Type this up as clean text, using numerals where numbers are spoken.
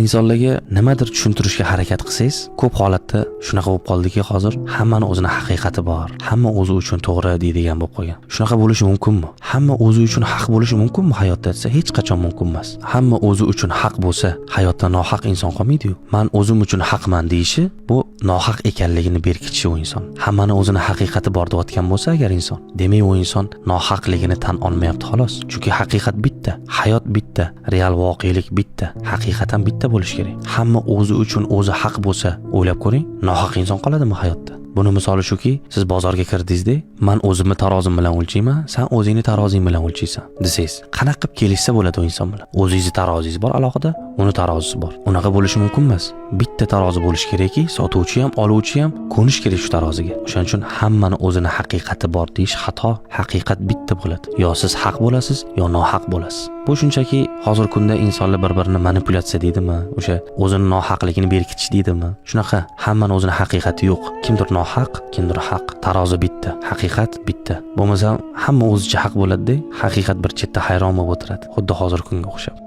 insonlarga nimadir tushuntirishga harakat qilsangiz, ko'p holatda shunaqa bo'lib qoldiki, hozir hammani o'zini haqiqati bor. Hamma o'zi uchun to'g'ri deydigan bo'lib qolgan. Shunaqa bo'lishi mumkinmi? Hamma o'zi uchun haq bo'lishi mumkinmi hayotda desa, hech qachon mumkin emas. Hamma o'zi uchun haq bo'lsa, hayotda nohaq inson qolmaydi-ku. Men o'zim uchun haqman deyishi, bu nohaq ekanligini berkitishi u inson. Hammani o'zini haqiqati bor deyotgan bo'lsa agar inson, demak u inson nohaqligini tan olmayapti xolos. Chunki haqiqat bitta, hayot bitta, real voqelik bitta, haqiqatan bitta bo'lishi kerak. Hamma o'zi uchun o'zi haq bo'lsa, o'ylab ko'ring, nohaq inson qoladimi hayotda? Buni misoli shuki, siz bozorga kirdingizda, men o'zimni tarozim bilan o'lchayman, sen o'zingni tarozing bilan o'lchaysan desangiz, qanaqa qilib kelishsa bo'ladi o inson bilan? O'zingizni tarozingiz bor alohida, uni tarozisi bor. Unaqa bo'lishi mumkin emas. Bitta tarozi bo'lishi kerakki, sotuvchi ham, oluvchi ham ko'nish kerak shu taroziga. O'shaning uchun hammani o'zini haqiqati bor deyish xato. Haqiqat bitta bo'ladi. Yo siz haq bo'lasiz, yo nohaq bo'lasiz. Bu shunchaki hozir kunda insonlar bir-birini manipulyatsiya deydimi, o'sha o'zini nohaqligini berkitish deydimi? Shunaqa hammani o'zini haqiqati yo'q. Kimdir nohaq, kimdir haq. Tarozi bitta, haqiqat bitta. Bo'lmasa hamma o'zicha haq bo'ladi-da, haqiqat bir chetda hayron bo'lib o'tiradi. Xuddi hozir kunga o'xshab.